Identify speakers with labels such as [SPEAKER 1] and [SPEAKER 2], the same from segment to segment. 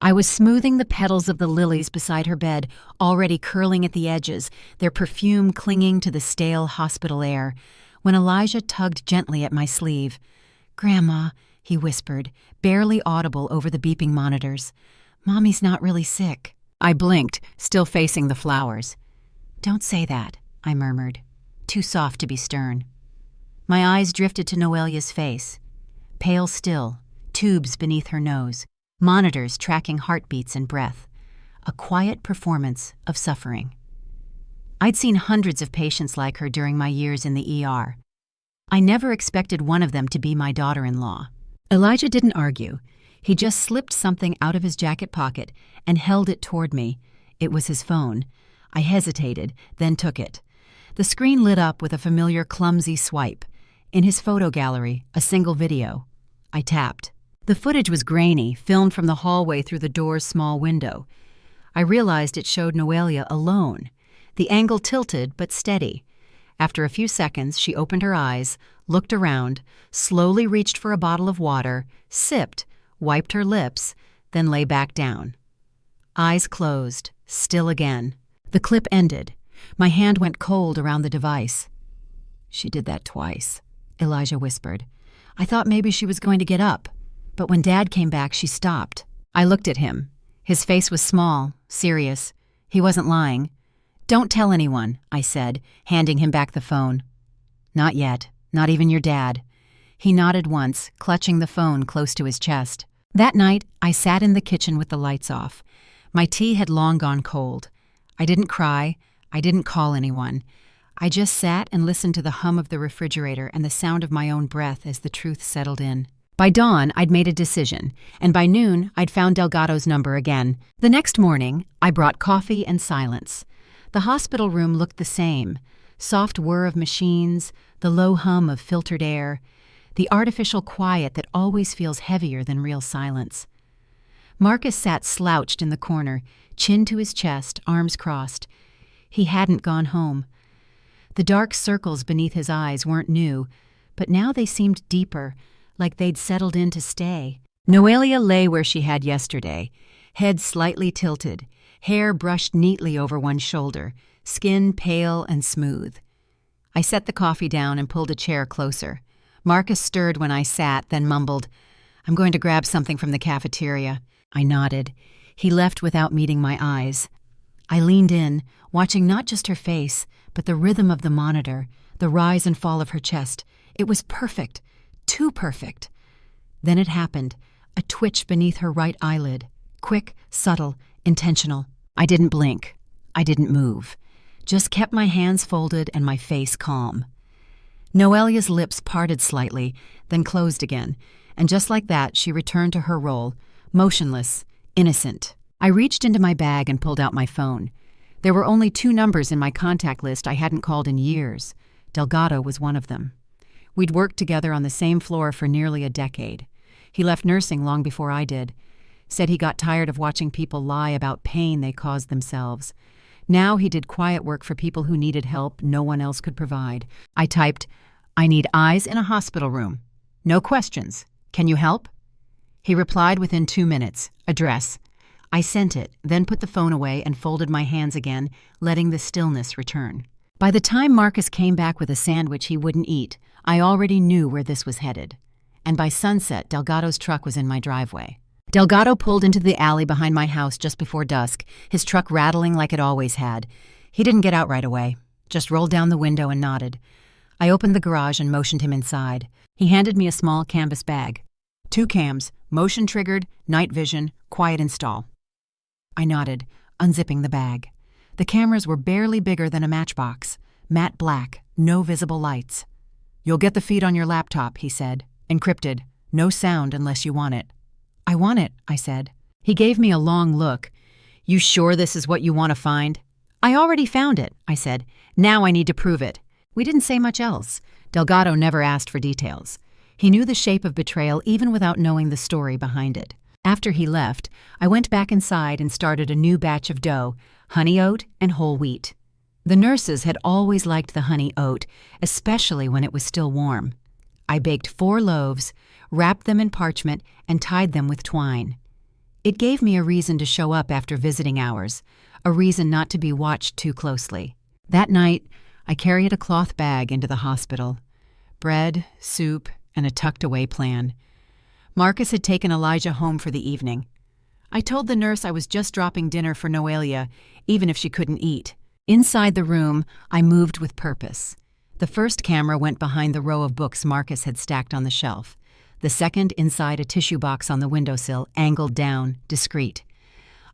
[SPEAKER 1] I was smoothing the petals of the lilies beside her bed, already curling at the edges, their perfume clinging to the stale hospital air, when Elijah tugged gently at my sleeve. "Grandma," he whispered, barely audible over the beeping monitors. "Mommy's not really sick." I blinked, still facing the flowers. "Don't say that," I murmured, too soft to be stern. My eyes drifted to Noelia's face. Pale still, tubes beneath her nose, monitors tracking heartbeats and breath. A quiet performance of suffering. I'd seen hundreds of patients like her during my years in the ER. I never expected one of them to be my daughter-in-law. Elijah didn't argue. He just slipped something out of his jacket pocket and held it toward me. It was his phone. I hesitated, then took it. The screen lit up with a familiar clumsy swipe. In his photo gallery, a single video. I tapped. The footage was grainy, filmed from the hallway through the door's small window. I realized it showed Noelia alone. The angle tilted but steady. After a few seconds, she opened her eyes, looked around, slowly reached for a bottle of water, sipped, wiped her lips, then lay back down. Eyes closed, still again. The clip ended. My hand went cold around the device. "She did that twice," Elijah whispered. "I thought maybe she was going to get up. But when Dad came back, she stopped." I looked at him. His face was small, serious. He wasn't lying. "Don't tell anyone," I said, handing him back the phone. "Not yet. Not even your dad." He nodded once, clutching the phone close to his chest. That night, I sat in the kitchen with the lights off. My tea had long gone cold. I didn't cry. I didn't call anyone. I just sat and listened to the hum of the refrigerator and the sound of my own breath as the truth settled in. By dawn, I'd made a decision, and by noon, I'd found Delgado's number again. The next morning, I brought coffee and silence. The hospital room looked the same. Soft whir of machines, the low hum of filtered air, the artificial quiet that always feels heavier than real silence. Marcus sat slouched in the corner, chin to his chest, arms crossed. He hadn't gone home. The dark circles beneath his eyes weren't new, but now they seemed deeper, like they'd settled in to stay. Noelia lay where she had yesterday, head slightly tilted, hair brushed neatly over one shoulder, skin pale and smooth. I set the coffee down and pulled a chair closer. Marcus stirred when I sat, then mumbled, "I'm going to grab something from the cafeteria." I nodded. He left without meeting my eyes. I leaned in, watching not just her face, but the rhythm of the monitor, the rise and fall of her chest. It was perfect. Too perfect. Then it happened, a twitch beneath her right eyelid. Quick, subtle, intentional. I didn't blink. I didn't move. Just kept my hands folded and my face calm. Noelia's lips parted slightly, then closed again, and just like that, she returned to her role, motionless, innocent. I reached into my bag and pulled out my phone. There were only 2 numbers in my contact list I hadn't called in years. Delgado was one of them. We'd worked together on the same floor for nearly a decade. He left nursing long before I did. Said he got tired of watching people lie about pain they caused themselves. Now he did quiet work for people who needed help no one else could provide. I typed, "I need eyes in a hospital room. No questions. Can you help?" He replied within 2 minutes. Address. I sent it, then put the phone away and folded my hands again, letting the stillness return. By the time Marcus came back with a sandwich he wouldn't eat, I already knew where this was headed. And by sunset, Delgado's truck was in my driveway. Delgado pulled into the alley behind my house just before dusk, his truck rattling like it always had. He didn't get out right away, just rolled down the window and nodded. I opened the garage and motioned him inside. He handed me a small canvas bag. 2 cams, motion-triggered, night vision, quiet install. I nodded, unzipping the bag. The cameras were barely bigger than a matchbox, matte black, no visible lights. "You'll get the feed on your laptop," he said. "Encrypted. No sound unless you want it." "I want it," I said. He gave me a long look. "You sure this is what you want to find?" "I already found it," I said. "Now I need to prove it." We didn't say much else. Delgado never asked for details. He knew the shape of betrayal even without knowing the story behind it. After he left, I went back inside and started a new batch of dough, honey oat and whole wheat. The nurses had always liked the honey oat, especially when it was still warm. I baked 4 loaves, wrapped them in parchment, and tied them with twine. It gave me a reason to show up after visiting hours, a reason not to be watched too closely. That night, I carried a cloth bag into the hospital. Bread, soup, and a tucked-away plan. Marcus had taken Elijah home for the evening. I told the nurse I was just dropping dinner for Noelia, even if she couldn't eat. Inside the room, I moved with purpose. The first camera went behind the row of books Marcus had stacked on the shelf. The second inside a tissue box on the windowsill, angled down, discreet.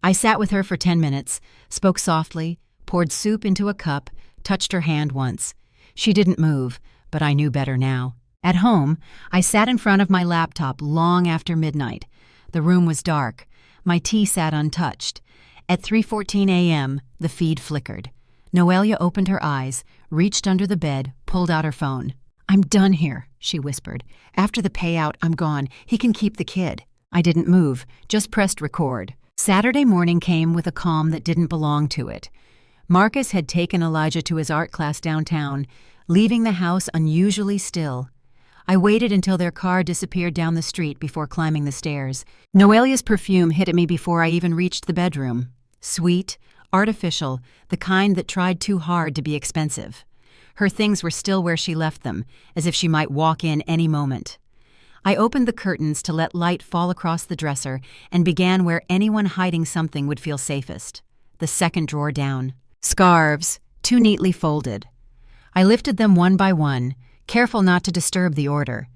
[SPEAKER 1] I sat with her for 10 minutes, spoke softly, poured soup into a cup, touched her hand once. She didn't move, but I knew better now. At home, I sat in front of my laptop long after midnight. The room was dark. My tea sat untouched. At 3:14 a.m., the feed flickered. Noelia opened her eyes, reached under the bed, pulled out her phone. "I'm done here," she whispered. "After the payout, I'm gone. He can keep the kid." I didn't move, just pressed record. Saturday morning came with a calm that didn't belong to it. Marcus had taken Elijah to his art class downtown, leaving the house unusually still. I waited until their car disappeared down the street before climbing the stairs. Noelia's perfume hit at me before I even reached the bedroom. Sweet, artificial, the kind that tried too hard to be expensive. Her things were still where she left them, as if she might walk in any moment. I opened the curtains to let light fall across the dresser and began where anyone hiding something would feel safest. The second drawer down. Scarves, too neatly folded. I lifted them one by one, careful not to disturb the order.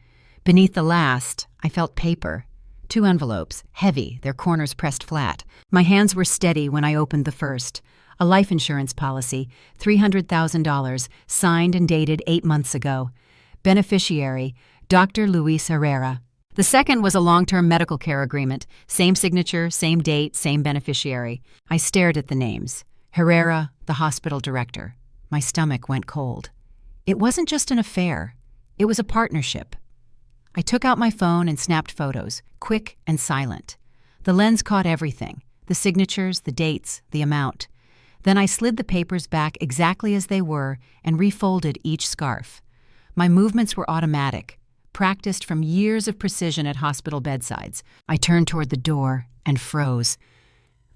[SPEAKER 1] Beneath the last, I felt paper. 2 envelopes, heavy, their corners pressed flat. My hands were steady when I opened the first. A life insurance policy, $300,000, signed and dated 8 months ago. Beneficiary, Dr. Luis Herrera. The second was a long-term medical care agreement. Same signature, same date, same beneficiary. I stared at the names. Herrera, the hospital director. My stomach went cold. It wasn't just an affair. It was a partnership. I took out my phone and snapped photos, quick and silent. The lens caught everything, the signatures, the dates, the amount. Then I slid the papers back exactly as they were and refolded each scarf. My movements were automatic, practiced from years of precision at hospital bedsides. I turned toward the door and froze.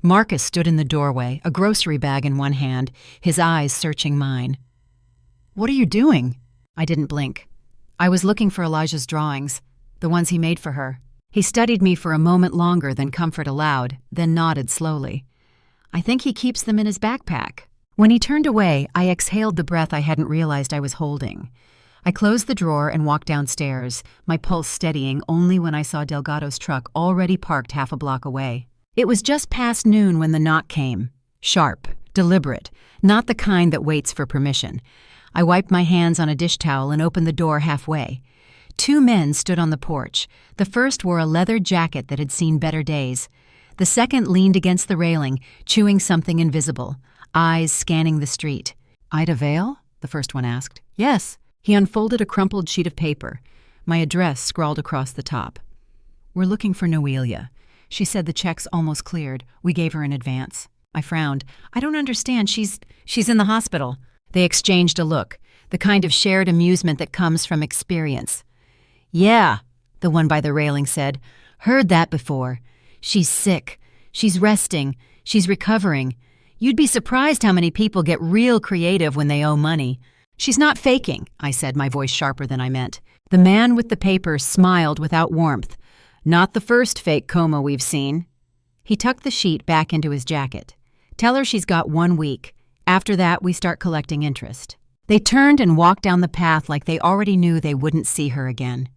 [SPEAKER 1] Marcus stood in the doorway, a grocery bag in one hand, his eyes searching mine. "What are you doing?" I didn't blink. I was looking for Elijah's drawings, the ones he made for her. He studied me for a moment longer than comfort allowed, then nodded slowly. "I think he keeps them in his backpack." When he turned away, I exhaled the breath I hadn't realized I was holding. I closed the drawer and walked downstairs, my pulse steadying only when I saw Delgado's truck already parked half a block away. It was just past noon when the knock came. Sharp, deliberate, not the kind that waits for permission. I wiped my hands on a dish towel and opened the door halfway. 2 men stood on the porch. The first wore a leather jacket that had seen better days. The second leaned against the railing, chewing something invisible, eyes scanning the street. "Ida Vale?" the first one asked. "Yes." He unfolded a crumpled sheet of paper, my address scrawled across the top. "We're looking for Noelia. She said the check's almost cleared. We gave her an advance." I frowned. "I don't understand. She's in the hospital." They exchanged a look, the kind of shared amusement that comes from experience. "Yeah," the one by the railing said. "Heard that before. She's sick. She's resting. She's recovering. You'd be surprised how many people get real creative when they owe money." "She's not faking," I said, my voice sharper than I meant. The man with the paper smiled without warmth. "Not the first fake coma we've seen." He tucked the sheet back into his jacket. "Tell her she's got 1 week. After that, we start collecting interest." They turned and walked down the path like they already knew they wouldn't see her again.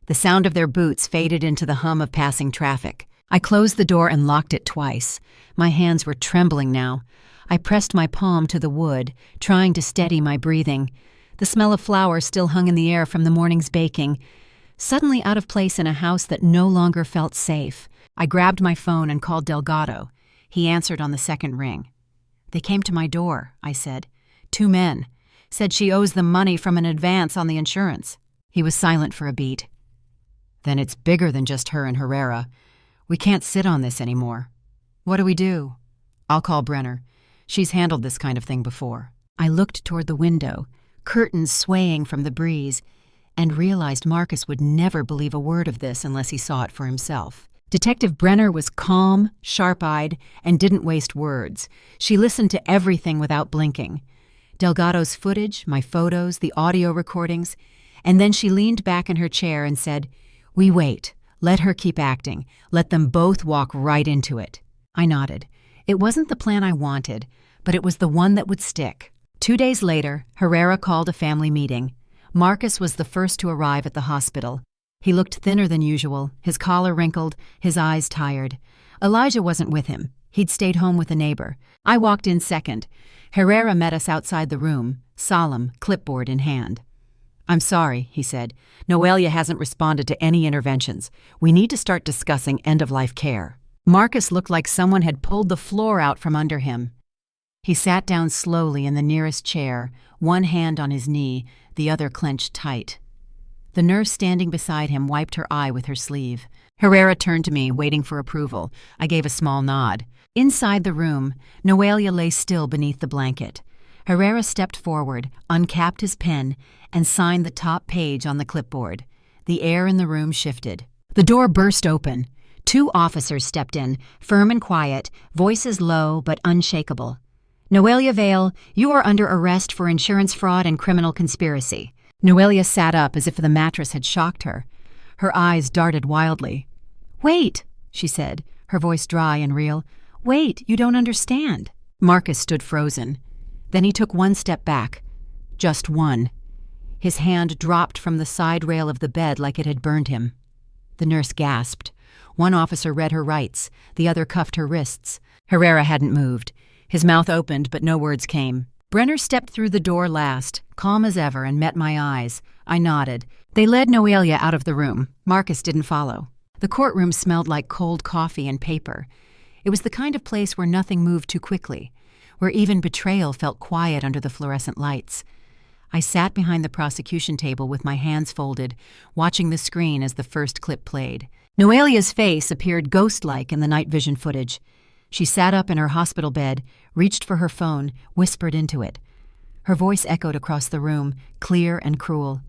[SPEAKER 1] The sound of their boots faded into the hum of passing traffic. I closed the door and locked it twice. My hands were trembling now. I pressed my palm to the wood, trying to steady my breathing. The smell of flowers still hung in the air from the morning's baking. Suddenly out of place in a house that no longer felt safe, I grabbed my phone and called Delgado. He answered on the second ring. "They came to my door," I said. 2 men. Said she owes them money from an advance on the insurance." He was silent for a beat. "Then it's bigger than just her and Herrera. We can't sit on this anymore." "What do we do?" "I'll call Brenner. She's handled this kind of thing before." I looked toward the window, curtains swaying from the breeze, and realized Marcus would never believe a word of this unless he saw it for himself. Detective Brenner was calm, sharp-eyed, and didn't waste words. She listened to everything without blinking. Delgado's footage, my photos, the audio recordings, and then she leaned back in her chair and said, "We wait. Let her keep acting. Let them both walk right into it." I nodded. It wasn't the plan I wanted, but it was the one that would stick. 2 days later, Herrera called a family meeting. Marcus was the first to arrive at the hospital. He looked thinner than usual, his collar wrinkled, his eyes tired. Elijah wasn't with him. He'd stayed home with a neighbor. I walked in second. Herrera met us outside the room, solemn, clipboard in hand. "I'm sorry," he said. "Noelia hasn't responded to any interventions. We need to start discussing end-of-life care." Marcus looked like someone had pulled the floor out from under him. He sat down slowly in the nearest chair, one hand on his knee, the other clenched tight. The nurse standing beside him wiped her eye with her sleeve. Herrera turned to me, waiting for approval. I gave a small nod. Inside the room, Noelia lay still beneath the blanket. Herrera stepped forward, uncapped his pen, and signed the top page on the clipboard. The air in the room shifted. The door burst open. 2 officers stepped in, firm and quiet, voices low but unshakable. "Noelia Vale, you are under arrest for insurance fraud and criminal conspiracy." Noelia sat up as if the mattress had shocked her. Her eyes darted wildly. "Wait," she said, her voice dry and real. "Wait, you don't understand." Marcus stood frozen. Then he took 1 step back. Just one. His hand dropped from the side rail of the bed like it had burned him. The nurse gasped. One officer read her rights. The other cuffed her wrists. Herrera hadn't moved. His mouth opened, but no words came. Brenner stepped through the door last, calm as ever, and met my eyes. I nodded. They led Noelia out of the room. Marcus didn't follow. The courtroom smelled like cold coffee and paper. It was the kind of place where nothing moved too quickly, where even betrayal felt quiet under the fluorescent lights. I sat behind the prosecution table with my hands folded, watching the screen as the first clip played. Noelia's face appeared ghost-like in the night vision footage. She sat up in her hospital bed, reached for her phone, whispered into it. Her voice echoed across the room, clear and cruel.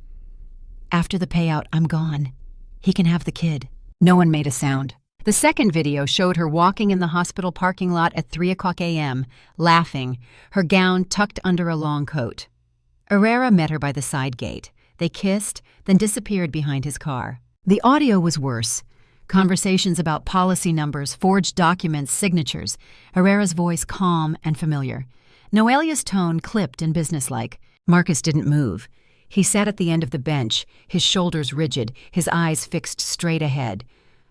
[SPEAKER 1] "After the payout, I'm gone. He can have the kid." No one made a sound. The second video showed her walking in the hospital parking lot at 3:00 a.m., laughing, her gown tucked under a long coat. Herrera met her by the side gate. They kissed, then disappeared behind his car. The audio was worse. Conversations about policy numbers, forged documents, signatures. Herrera's voice calm and familiar. Noelia's tone clipped and businesslike. Marcus didn't move. He sat at the end of the bench, his shoulders rigid, his eyes fixed straight ahead.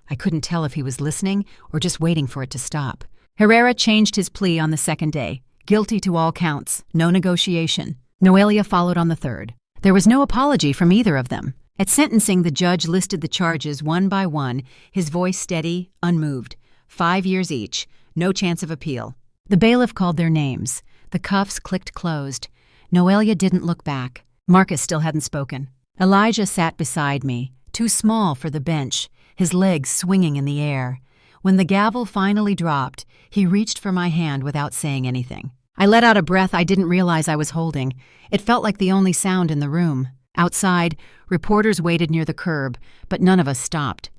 [SPEAKER 1] I couldn't tell if he was listening or just waiting for it to stop. Herrera changed his plea on the second day. Guilty to all counts, no negotiation. Noelia followed on the third. There was no apology from either of them. At sentencing, the judge listed the charges one by one, his voice steady, unmoved. 5 years each, no chance of appeal. The bailiff called their names. The cuffs clicked closed. Noelia didn't look back. Marcus still hadn't spoken. Elijah sat beside me, too small for the bench, his legs swinging in the air. When the gavel finally dropped, he reached for my hand without saying anything. I let out a breath I didn't realize I was holding. It felt like the only sound in the room. Outside, reporters waited near the curb, but none of us stopped.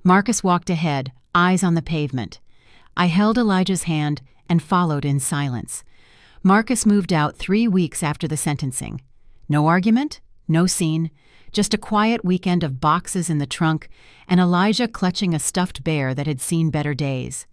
[SPEAKER 1] Marcus walked ahead, eyes on the pavement. I held Elijah's hand and followed in silence. Marcus moved out 3 weeks after the sentencing. No argument, no scene, just a quiet weekend of boxes in the trunk and Elijah clutching a stuffed bear that had seen better days.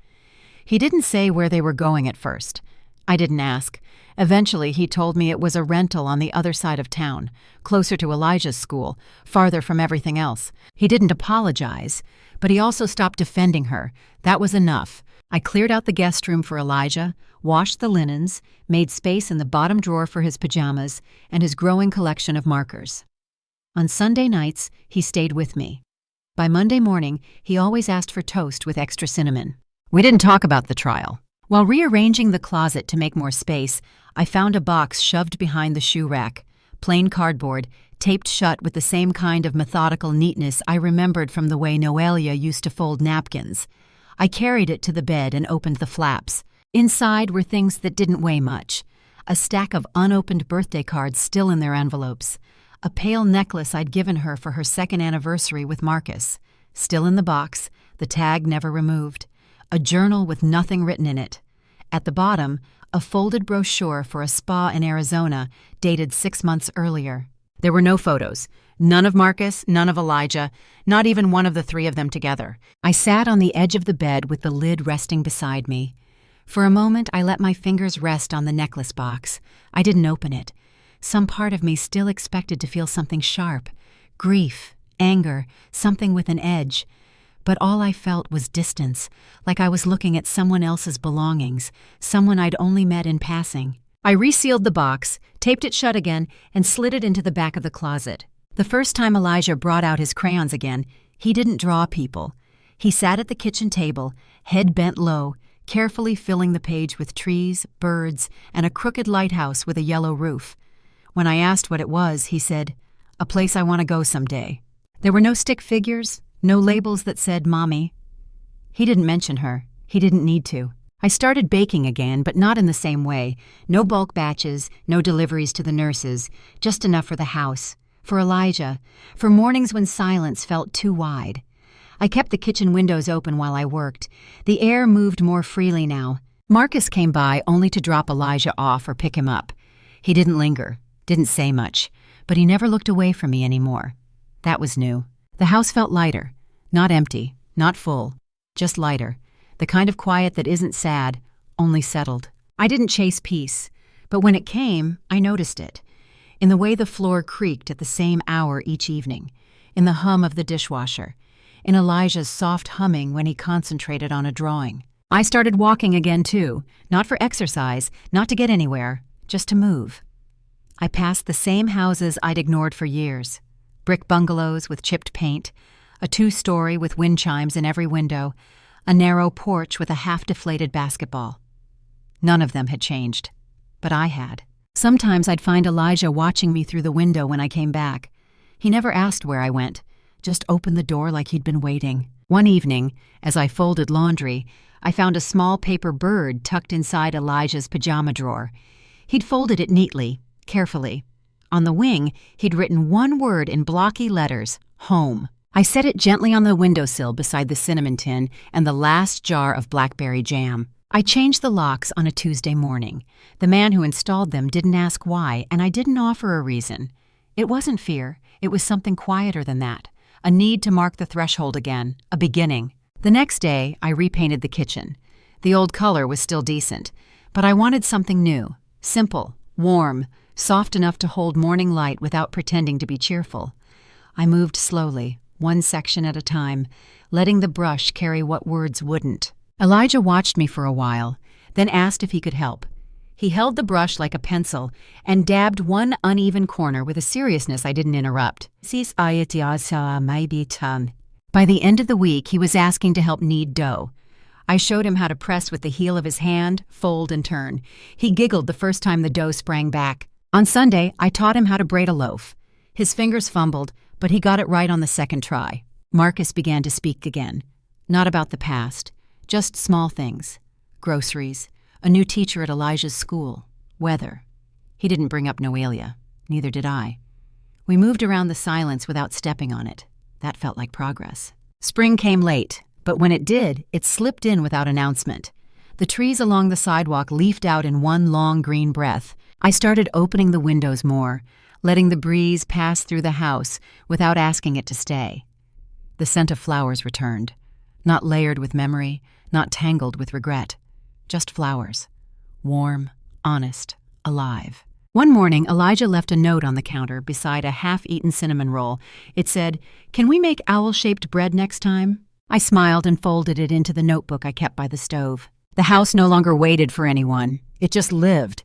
[SPEAKER 1] He didn't say where they were going at first. I didn't ask. Eventually, he told me it was a rental on the other side of town, closer to Elijah's school, farther from everything else. He didn't apologize, but he also stopped defending her. That was enough. I cleared out the guest room for Elijah, washed the linens, made space in the bottom drawer for his pajamas and his growing collection of markers. On Sunday nights, he stayed with me. By Monday morning, he always asked for toast with extra cinnamon. We didn't talk about the trial. While rearranging the closet to make more space, I found a box shoved behind the shoe rack, plain cardboard, taped shut with the same kind of methodical neatness I remembered from the way Noelia used to fold napkins. I carried it to the bed and opened the flaps. Inside were things that didn't weigh much. A stack of unopened birthday cards still in their envelopes. A pale necklace I'd given her for her second anniversary with Marcus. still in the box, the tag never removed. A journal with nothing written in it. At the bottom, a folded brochure for a spa in Arizona dated 6 months earlier. There were no photos. None of Marcus, none of Elijah, not even one of the three of them together. I sat on the edge of the bed with the lid resting beside me. For a moment, I let my fingers rest on the necklace box. I didn't open it. Some part of me still expected to feel something sharp. Grief, anger, something with an edge. But all I felt was distance, like I was looking at someone else's belongings, someone I'd only met in passing. I resealed the box, taped it shut again, and slid it into the back of the closet. The first time Elijah brought out his crayons again, he didn't draw people. He sat at the kitchen table, head bent low, carefully filling the page with trees, birds, and a crooked lighthouse with a yellow roof. When I asked what it was, he said, "A place I want to go someday." There were no stick figures, no labels that said Mommy. He didn't mention her. He didn't need to. I started baking again, but not in the same way. No bulk batches, no deliveries to the nurses, just enough for the house, for Elijah, for mornings when silence felt too wide. I kept the kitchen windows open while I worked. The air moved more freely now. Marcus came by only to drop Elijah off or pick him up. He didn't linger, didn't say much, but he never looked away from me anymore. That was new. The house felt lighter, not empty, not full, just lighter, the kind of quiet that isn't sad, only settled. I didn't chase peace, but when it came, I noticed it. In the way the floor creaked at the same hour each evening, in the hum of the dishwasher, in Elijah's soft humming when he concentrated on a drawing. I started walking again too, not for exercise, not to get anywhere, just to move. I passed the same houses I'd ignored for years. Brick bungalows with chipped paint, a 2-story with wind chimes in every window, a narrow porch with a half-deflated basketball. None of them had changed, but I had. Sometimes I'd find Elijah watching me through the window when I came back. He never asked where I went, just opened the door like he'd been waiting. One evening, as I folded laundry, I found a small paper bird tucked inside Elijah's pajama drawer. He'd folded it neatly, carefully. On the wing, he'd written one word in blocky letters, home. I set it gently on the windowsill beside the cinnamon tin and the last jar of blackberry jam. I changed the locks on a Tuesday morning. The man who installed them didn't ask why, and I didn't offer a reason. It wasn't fear. It was something quieter than that. A need to mark the threshold again, a beginning. The next day, I repainted the kitchen. The old color was still decent, but I wanted something new, simple, warm, soft enough to hold morning light without pretending to be cheerful. I moved slowly, one section at a time, letting the brush carry what words wouldn't. Elijah watched me for a while, then asked if he could help. He held the brush like a pencil and dabbed one uneven corner with a seriousness I didn't interrupt. By the end of the week, he was asking to help knead dough. I showed him how to press with the heel of his hand, fold and turn. He giggled the first time the dough sprang back. On Sunday, I taught him how to braid a loaf. His fingers fumbled, but he got it right on the second try. Marcus began to speak again. Not about the past, just small things. Groceries, a new teacher at Elijah's school, weather. He didn't bring up Noelia. Neither did I. We moved around the silence without stepping on it. That felt like progress. Spring came late, but when it did, it slipped in without announcement. The trees along the sidewalk leafed out in one long green breath. I started opening the windows more, letting the breeze pass through the house without asking it to stay. The scent of flowers returned, not layered with memory, not tangled with regret, just flowers, warm, honest, alive. One morning, Elijah left a note on the counter beside a half-eaten cinnamon roll. It said, "Can we make owl-shaped bread next time?" I smiled and folded it into the notebook I kept by the stove. The house no longer waited for anyone. It just lived.